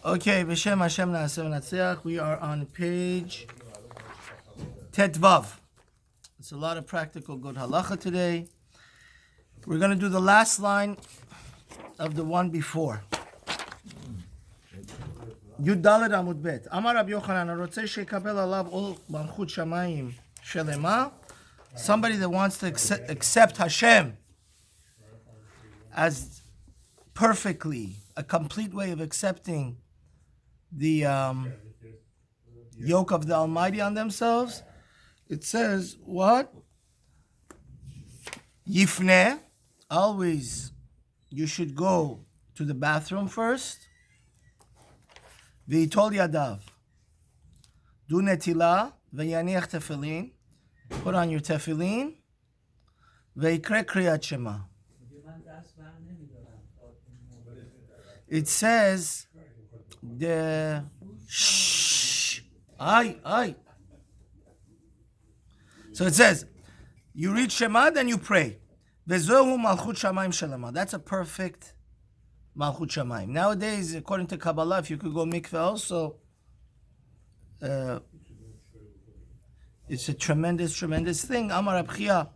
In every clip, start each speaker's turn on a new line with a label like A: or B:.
A: Okay, B'Shem Hashem Na'aseh V'Natziach. We are on page Tetvav. It's a lot of practical good halacha today. We're going to do the last line of the one before. Yud Daled Amud Bet. Amar Rabbi Yochanan, Harotzeh sheikabel alav ol malchut shamayim shelema. Somebody that wants to accept Hashem as perfectly, a complete way of accepting the yoke of the Almighty on themselves. It says, what? Yifneh, always you should go to the bathroom first. V'yitol yadav, do netilah, v'yaniach tefillin, put on your tefillin, v'yikre kriyat shema. It says, the shh, ay. So it says, you read Shema, then you pray. Vezohu malchut shamayim shelema. That's a perfect malchut shamayim. Nowadays, according to Kabbalah, if you could go mikveh also, it's a tremendous thing. Amar Rab Chia,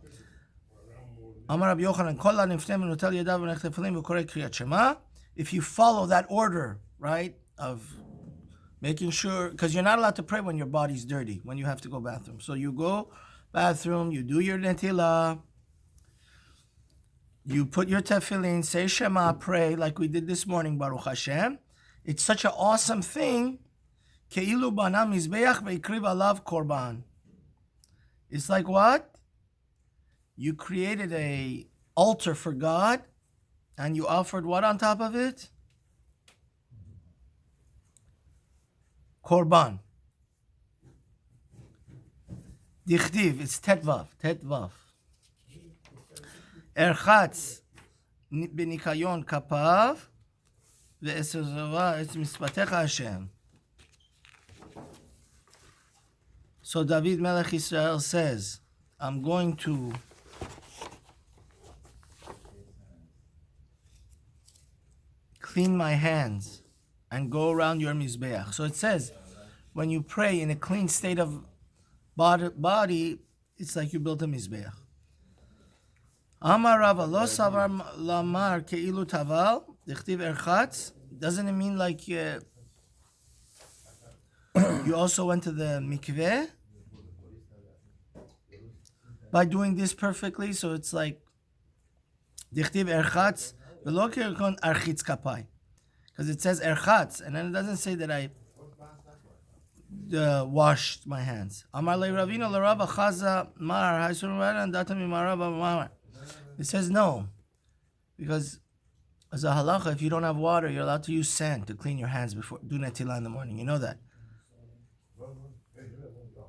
A: Amar Rab Yochanan, Kol ha'nifnei v'notel yadav v'nech tefillin v'koreh kriyat Shema. If you follow that order, right, of making sure, because you're not allowed to pray when your body's dirty, when you have to go bathroom. So you go bathroom, you do your netilah, you put your tefillin, say Shema, pray, like we did this morning, Baruch Hashem. It's such an awesome thing. Ke'ilu bana mizbeach ve'ikriv alav korban. It's like what? You created a altar for God, and you offered what on top of it? Korban. Dichtiv, it's tetvav. Erchatz benikayon kapav ve'esezava et mispatecha Hashem. So David Melech Israel says, I'm going to clean my hands and go around your mizbeach. So it says, when you pray in a clean state of body, it's like you built a mizbeach. Amar Rava lo savar lamar keilu taval dichtiv erchatz. Doesn't it mean like you also went to the mikveh by doing this perfectly? So it's like dichtiv erchatz v'lo kirkon architz kapai, because it says erchatz, and then it doesn't say that I washed my hands. Amar le Ravina le Rabba Chaza Mar Haisun Radan Datami Maraba Mar. It says no, because as a halacha, if you don't have water, you're allowed to use sand to clean your hands before do netilah in the morning. You know that.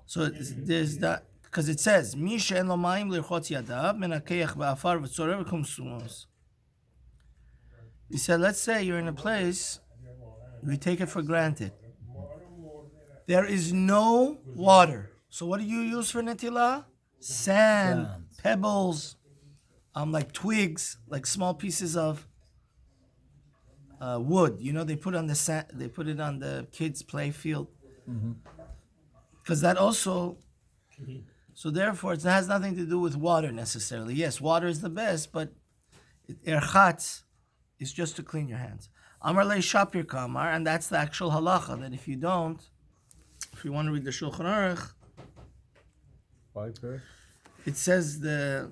A: So there's that, because it says Mi she'en lo mayim lirchotz yadav menakeach ba'afar v'tzorer v'kum sumos. He said, let's say you're in a place, we take it for granted. There is no water. So what do you use for netilah? Sand, pebbles, like twigs, like small pieces of wood. You know, they put on the sand, they put it on the kids' play field. Because that also, so therefore it has nothing to do with water necessarily. Yes, water is the best, but erchatz is just to clean your hands. Amar le Shapir Kamar, and that's the actual halacha, that if you don't, if you want to read the Shulchan Aruch, it says the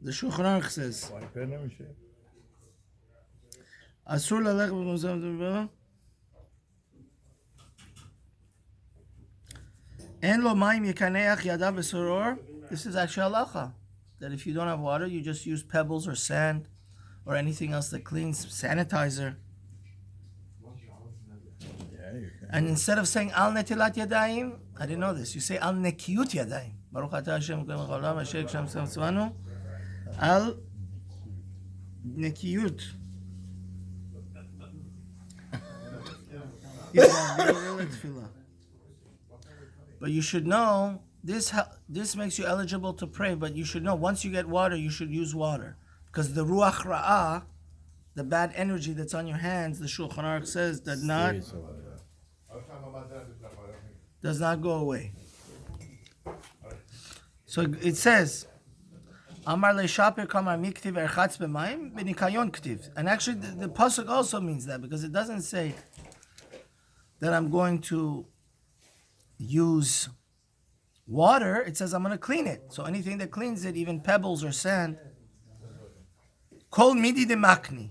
A: Shulchan Aruch says, Asur lalech b'muzam en lo mayim yikaneach yadav b'soror. This is actually halacha, that if you don't have water, you just use pebbles or sand or anything else that cleans, sanitizer. And instead of saying al netilat yadayim, I didn't know this, you say al nekiyut yadayim. Baruch atah Hashem k'em ha'olam asher k'sham tzvanu al nekiyut. But you should know, this makes you eligible to pray, but you should know, once you get water, you should use water. Because the ruach ra'ah the bad energy that's on your hands, the Shulchan Aruch says, does not go away. So it says, Amar le'shaper kamar miktiv erchatz b'mayim b'nikayon ktiv. And actually the pasuk also means that, because it doesn't say that I'm going to use water. It says I'm going to clean it. So anything that cleans it, even pebbles or sand, kol midi de makni,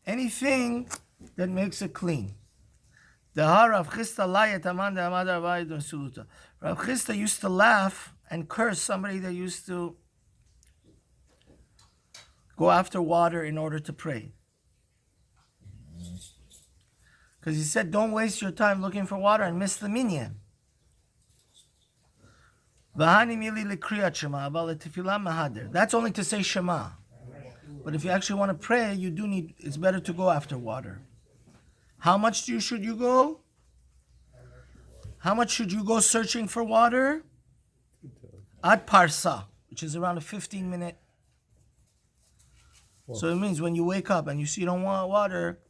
A: anything that makes it clean. Rav Chisda used to laugh and curse somebody that used to go after water in order to pray. Because he said, don't waste your time looking for water and miss the minyan. That's only to say Shema. But if you actually want to pray, it's better to go after water. How much should you go? How much should you go searching for water? Ad parsa, which is around a 15-minute. So it means when you wake up and you see you don't want water,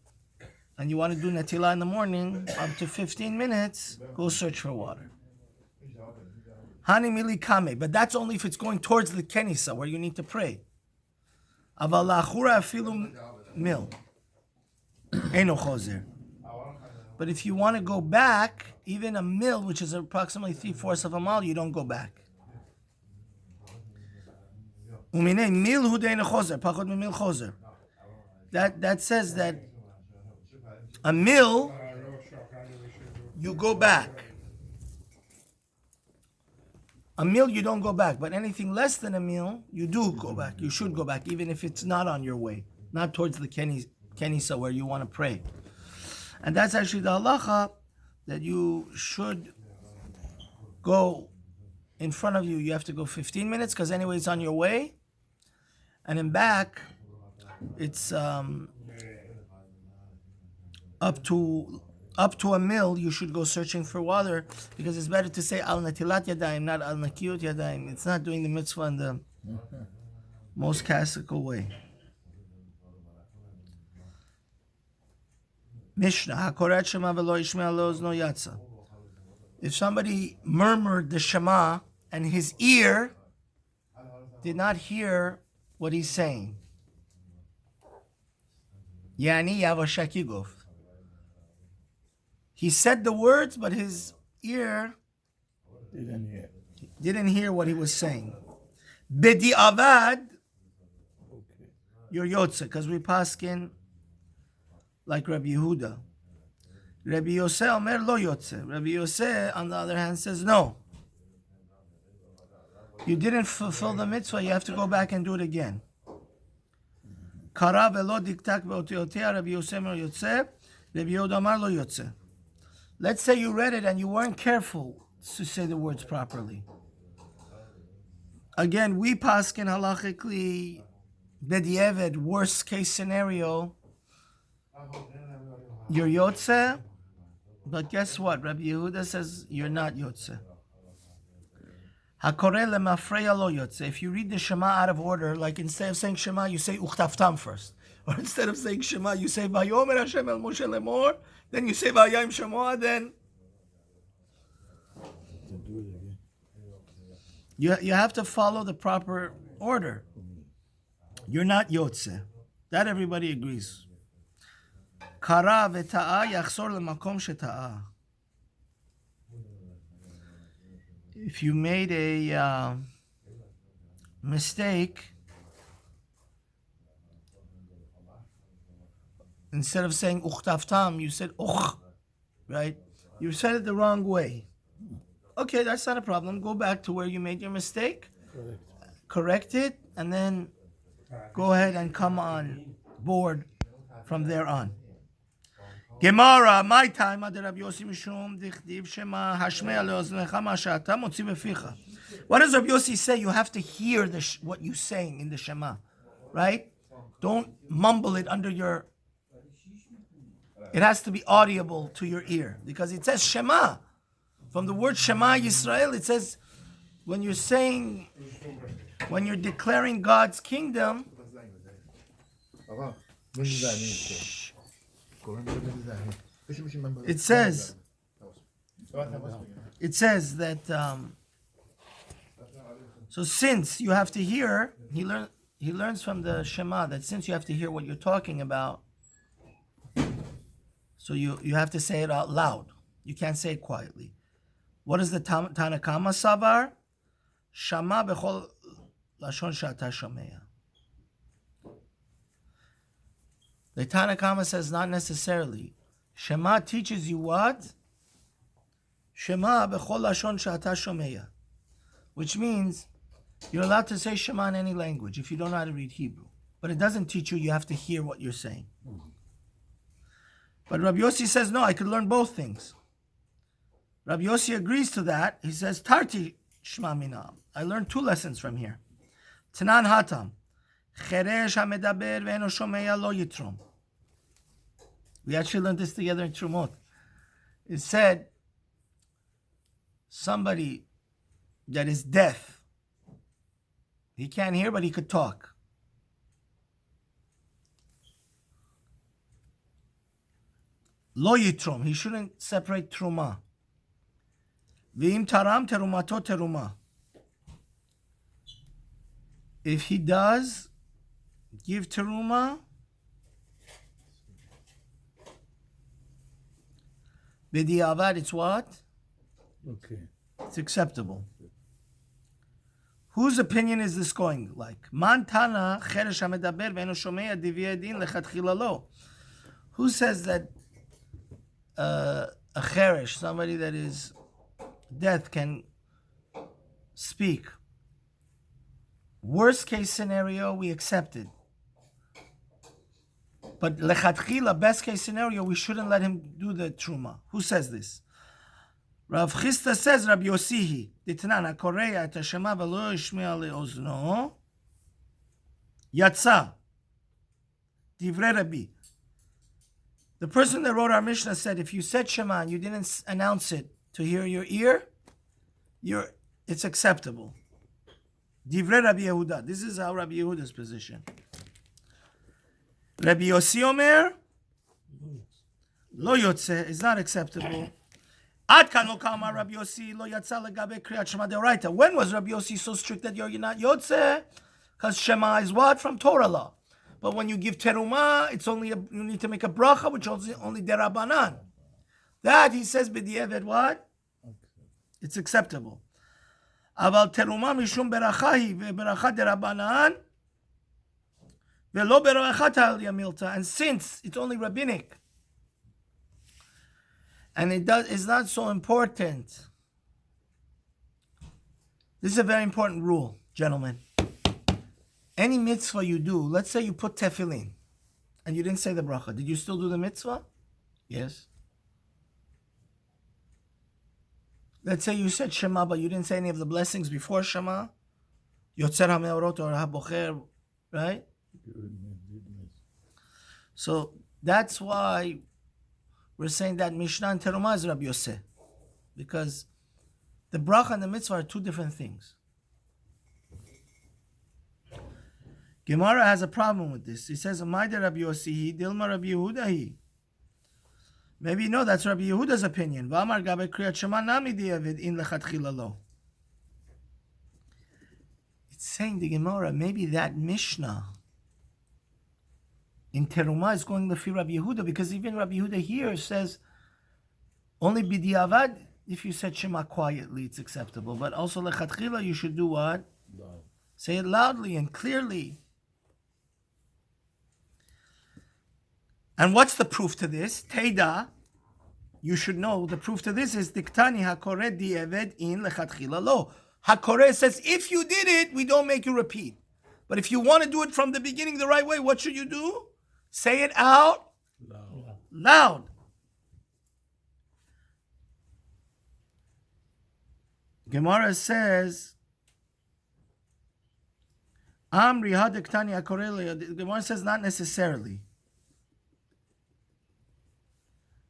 A: and you want to do netilah in the morning, up to 15 minutes, go search for water. Hani mili kame, but that's only if it's going towards the kenisa, where you need to pray. Aval la'achura afilu mil. Eino chozer. But if you want to go back, even a mil, which is approximately 3/4 of a mile, you don't go back. Umine mil hu de'eino chozer, pachot mil chozer. That says that a mil, you go back. A mil, you don't go back. But anything less than a mil, you do go back. You should go back, even if it's not on your way, not towards the kenisa where you want to pray. And that's actually the halacha, that you should go in front of you. You have to go 15 minutes, because anyway, it's on your way. And in back, it's up to a mil, you should go searching for water, because it's better to say al natilat yadayim, not al nakiyut yadayim. It's not doing the mitzvah in the most classical way. Mishnah, hakorat shema velo yishmea lo ozno yatsa. If somebody murmured the Shema and his ear did not hear what he's saying, yani yavashakigov. He said the words, but his ear didn't hear what he was saying. Bedi avad, you're yotze, because we paskin like Rabbi Yehuda. Rabbi Yosef omer lo yotze. Rabbi Yosef, on the other hand, says no. You didn't fulfill the mitzvah, you have to go back and do it again. Kara velo diktak beotiotea, Rabbi Yosef omer yotze, Rabbi Yehuda omer lo yotze. Let's say you read it and you weren't careful to say the words properly. Again, we paskin halachically, b'di'evet, worst case scenario, you're yotze, but guess what? Rabbi Yehuda says you're not yotze. Hakoreh lemafreya lo yotze. If you read the Shema out of order, like instead of saying Shema, you say uchtaftam first. Or instead of saying Shema, you say Vayomer Hashem el Moshe lemor, then you say Vayayim Shemoah, then you have to follow the proper order. You're not yotze. That everybody agrees. Kara v'ta'a yachzor lemakom sheta'a. If you made a mistake, instead of saying uchtaftam, you said uch, right? You said it the wrong way. Okay, that's not a problem. Go back to where you made your mistake, correct it, and then go ahead and come on board from there on. Gemara, my time, Ad Rabbi Yossi Mishum Dichdiv Shema Hashmei Leoznecha Ma She'ata Motzi Beficha. What does Rabbi Yossi say? You have to hear what you're saying in the Shema, right? Don't mumble it under your. It has to be audible to your ear, because it says Shema. From the word Shema Yisrael, it says when you're declaring God's kingdom, It says that so since you have to hear, he learns from the Shema that since you have to hear what you're talking about, so you have to say it out loud. You can't say it quietly. What is the Tanakama Savar? Shama bechol lashon she'ata shomea. The Tanakama says not necessarily. Shema teaches you what? Shema bechol lashon she'ata shomea. Which means you're allowed to say Shema in any language if you don't know how to read Hebrew. But it doesn't teach you have to hear what you're saying. But Rabbi Yossi says, no, I could learn both things. Rabbi Yossi agrees to that. He says, Tarti Shema Minam. I learned two lessons from here. Tanan Hatam. Cheresh hamedaber ve'eno shomeya lo yitrom. We actually learned this together in Trumot. It said, somebody that is deaf, he can't hear, but he could talk. Lo yitrom, he shouldn't separate truma. V'im taram terumato teruma. If he does give teruma, b'diavad, it's what?
B: Okay.
A: It's acceptable. Whose opinion is this going like? Man tana cheresh hamedaber ve'eno shomea diviyeh din lechatchila lo. Who says that a cheresh, somebody that is deaf, can speak? Worst case scenario, we accept it. But lechatchila, best case scenario, we shouldn't let him do the truma. Who says this? Rav Chisda says, Rabbi Yosihi, Ditnan HaKorei et Hashema v'lo yishmi'a le'ozno, Yatsa, Divrei Rabbi. The person that wrote our Mishnah said, if you said Shema and you didn't announce it to hear your ear, it's acceptable. Divrei Rabbi Yehuda. This is how Rabbi Yehuda's position. Rabbi Yossi Omer, Lo Yotze, is not acceptable. Ad kan lo kama Rabbi Yossi lo yatsa legabe kriyat Shema deoraita. When was Rabbi Yossi so strict that you're not Yotze? Because Shema is what? From Torah law. But when you give teruma, it's only you need to make a bracha, which is only derabanan. That he says b'diavad what? It's acceptable. Aval teruma mishum berachahi ve'beracha derabanan ve'lo berachat al yamilta. And since it's only rabbinic, and it's not so important. This is a very important rule, gentlemen. Any mitzvah you do, let's say you put tefillin, and you didn't say the bracha. Did you still do the mitzvah? Yes. Let's say you said Shema, but you didn't say any of the blessings before Shema. Yotzer HaMeorot or HaBocher, right? So that's why we're saying that Mishnah and Terumah is Rabbi Yosef. Because the bracha and the mitzvah are two different things. Gemara has a problem with this. He says, Amayde Rabbi Yossi, Dilma Rabbi Yehuda. Maybe no, that's Rabbi Yehuda's opinion. V'amar gabe kriyat Shema nami di'avid in lechatchila lo. It's saying the Gemara, maybe that Mishnah in Terumah is going lefi Rabbi Yehuda, because even Rabbi Yehuda here says only b'di'avad, if you said Shema quietly, it's acceptable. But also lechatchila, you should do what?
B: Loud.
A: Say it loudly and clearly. And what's the proof to this? Teida, you should know the proof to this is Diktani HaKoreh di'eved in lechatchila lo. HaKoreh says, if you did it, we don't make you repeat. But if you want to do it from the beginning the right way, what should you do? Say it out loud. Gemara says, Amri hadiktani HaKoreh. The Gemara says not necessarily.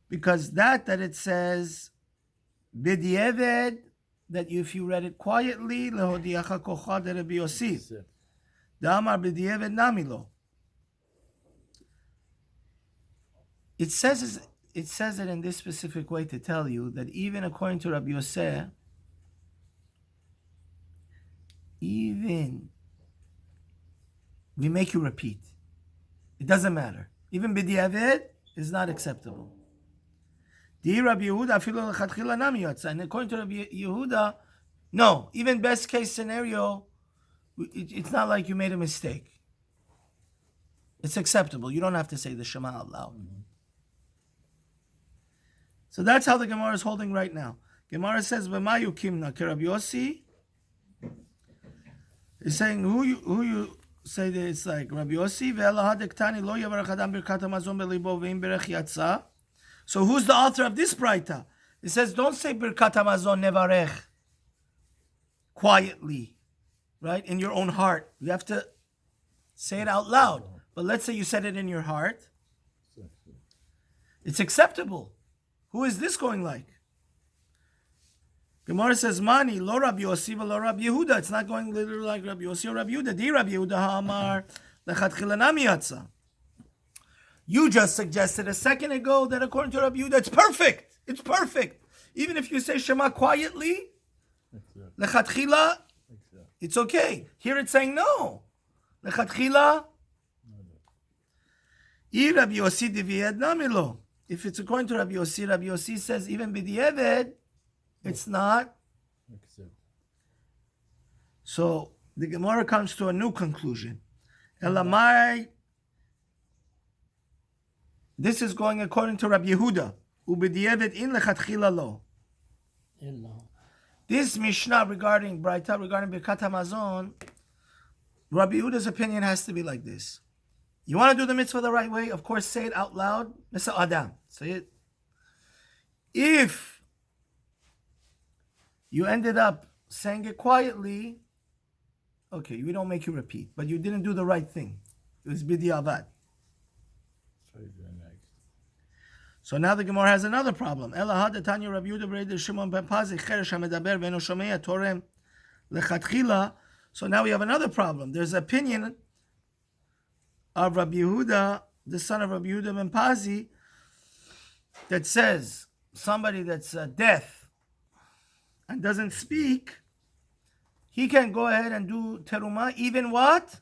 A: Because that it says, b'di'eved, that if you read it quietly, lehodiacha kocha de Rabbi Yossi. The Amar b'di'eved namilo. It says it in this specific way to tell you that even according to Rabbi Yosef, even we make you repeat. It doesn't matter. Even b'diavad is not acceptable. And according to Rabbi Yehuda, no, even best case scenario, it's not like you made a mistake. It's acceptable. You don't have to say the Shema out loud. So that's how the Gemara is holding right now. Gemara says, "V'mayu kimna Rabbi Yossi." It's saying who you say that it's like Rabbi Yossi. Lo yavarach adam birkat hamazon belibo ve'im berech yatsa. So who's the author of this braita? It says, don't say birkat hamazon nevarech quietly, right, in your own heart. You have to say it out loud. But let's say you said it in your heart. It's acceptable. Who is this going like? Gemara says, Mani, lo Rabbi Yossi, lo Rabbi Yehuda. It's not going literally like Rabbi Yossi or Rabbi Yehuda. Di Rabbi Yehuda ha'amar lechatchila nami yatsa. You just suggested a second ago that according to Rabbi Yehuda, it's perfect. It's perfect. Even if you say Shema quietly, lechatchila, it's okay. Here it's saying no. Lechatchila, I Rabbi Yossi divied namilo. If it's according to Rabbi Yossi says even b'diavad, it's not. So the Gemara comes to a new conclusion. Elamai, this is going according to Rabbi Yehuda. Ub'diavad in lechatchila lo. This Mishnah regarding Braita, regarding Birkat Hamazon, Rabbi Yehuda's opinion has to be like this. You want to do the mitzvah the right way? Of course, say it out loud. Mr. Adam, say it. If you ended up saying it quietly, okay, we don't make you repeat, but you didn't do the right thing. It was b'diavad. So now the Gemara has another problem. So now we have another problem. There's an opinion of Rabbi Yehuda, the son of Rabbi Yehuda ben Pazi, that says somebody that's deaf and doesn't speak, he can go ahead and do terumah, even what?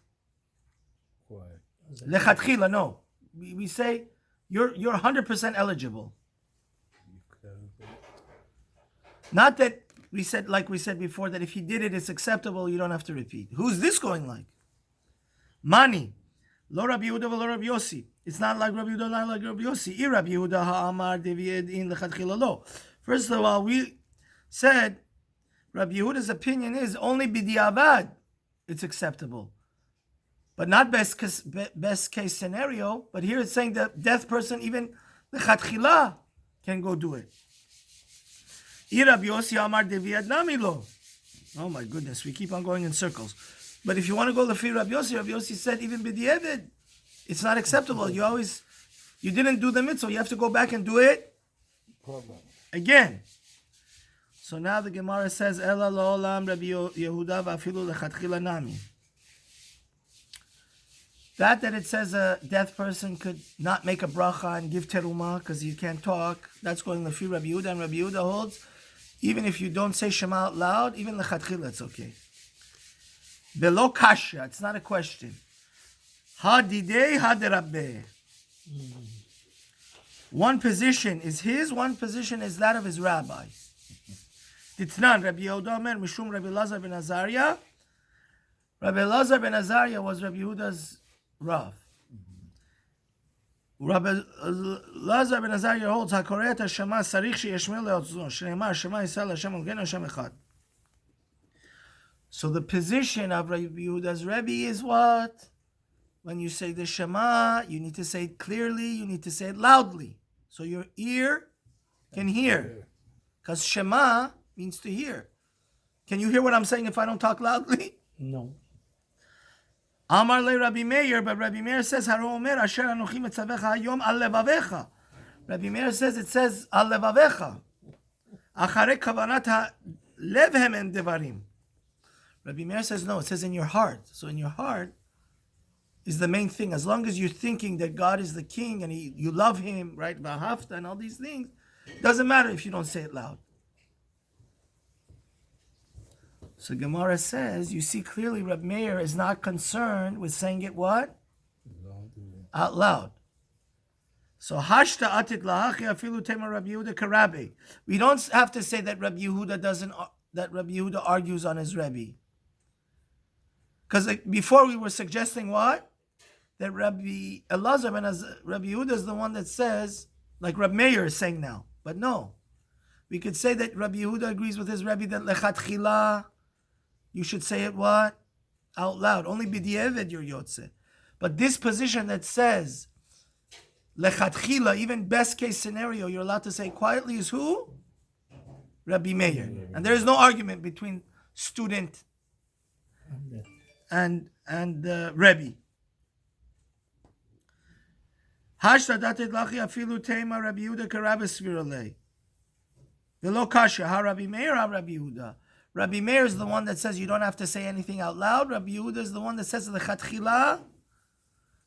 A: Lechatchila, no. We say you're 100% eligible. Not that we said, like we said before, that if he did it, it's acceptable, you don't have to repeat. Who's this going like? Mani. Lo Rabbi Yehuda v'lo Rabbi Yossi. It's not like Rabbi Yehuda, not like Rabbi Yossi. I Rabbi Yehuda ha'amar devied in lechatchila lo. First of all, we said Rabbi Yehuda's opinion is only b'diavad it's acceptable, but not best case scenario. But here it's saying the deaf person, even lechatchila, can go do it. I Rabbi Yossi ha'amar devied nami lo. Oh my goodness, we keep on going in circles. But if you want to go to Rabbi Yossi said even b'diavad, it's not acceptable. You didn't do the mitzvah. You have to go back and do it again. So now the Gemara says, Ela lo olam Rabbi Yehuda v'afilu lechatchila nami. That it says a deaf person could not make a bracha and give terumah because he can't talk, that's going to Rabbi Yehuda, and Rabbi Yehuda holds, even if you don't say Shema out loud, even lechatchila, it's okay. Below kasha, it's not a question. Hadidei haderabbeh. One position is his, one position is that of his rabbi. Ditnan, Rabbi Yehuda Omer, Mishum Rabbi Lazar ben Azariah. Rabbi Lazar ben Azariah was Rabbi Yehuda's Rav. Rabbi Lazar ben Azariah holds HaKoreh et Shema sarich sheyeshmeh le'otzno shneimar Shema Yisrael Hashem Elokeinu Hashem Echad. So the position of Rabbi Yehuda's Rebbe is what? When you say the Shema, you need to say it clearly, you need to say it loudly, so your ear can hear. Because Shema means to hear. Can you hear what I'm saying if I don't talk loudly?
B: No.
A: Amar le Rabbi Meir, but Rabbi Meir says, Haro Omer, Asher Anochi Metzavecha Hayom al levavecha. Rabbi Meir says, it says al levavecha. Acharei kavanat ha-lev hemen devarim. Rabbi Meir says, no, it says in your heart. So in your heart is the main thing. As long as you're thinking that God is the king and you love him, right? V'ahavta and all these things, doesn't matter if you don't say it loud. So Gemara says, you see clearly Reb Meir is not concerned with saying it what? Out loud. So hashta atit lahachi afilu tema Rabbi Yehuda karabe. We don't have to say that Rabbi Yehuda argues on his Rebbe. Because before we were suggesting what? That Rabbi Elazar ben Rabbi Yehuda is the one that says, like Reb Meir is saying now. But no. We could say that Rabbi Yehuda agrees with his Rebbe that lechatchila, you should say it what? Out loud. Only b'di'eved you're yotze. But this position that says lechatchila, even best case scenario, you're allowed to say quietly is who? Rabbi Meir. And there is no argument between student and Rebbe. Hashtadatet lachi afilu tema Rabbi Yehuda karabe sviralei. V'lo kasha ha Rabbi Meir ha Rabbi Yehuda. Rabbi Meir is the one that says you don't have to say anything out loud. Rabbi Yehuda is the one that says lechatchila,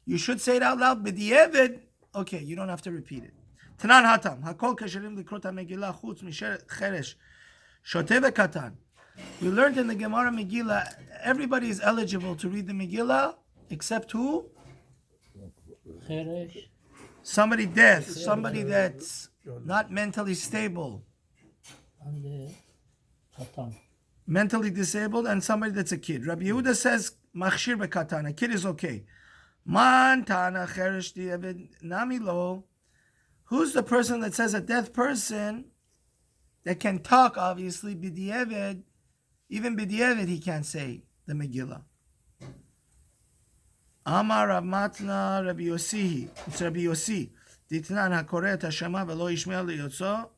A: you should say it out loud. B'di'eved, okay, you don't have to repeat it. Tanan hatam hakol kasherim likrot haMegillah chutz misheresh shoteh v'katan. We learned in the Gemara Megillah, everybody is eligible to read the Megillah except who? Somebody deaf, somebody that's not mentally stable, mentally disabled, and somebody that's a kid. Rabbi Yehuda says, Machshir bekatan, a kid is okay. Man tana cheresh di'eved namilo. Who's the person that says a deaf person that can talk, obviously, b'di'eved, even b'di'eved he can't say the Megillah. Amar Rav Matna Rabbi Yossi. It's Rabbi Yossi. Ditnan hakoret hashama velo yishmel liyotzo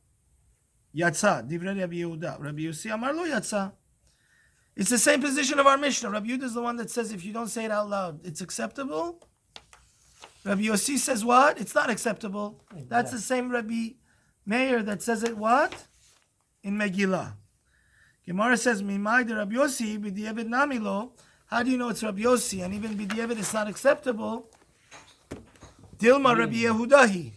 A: yatsa. Divrei Rabbi Yehuda. Rabbi Yossi Amar lo yatsa. It's the same position of our Mishnah. Rabbi Yehuda is the one that says if you don't say it out loud, it's acceptable. Rabbi Yossi says what? It's not acceptable. Exactly. That's the same Rabbi Meir that says it what? In Megillah. Gemara says, Mimai de Rabbi Yossi b'di'eved namilo. How do you know it's Rabbi Yossi? And even b'di'eved it's not acceptable. Dilma Rabbi Yehudahi.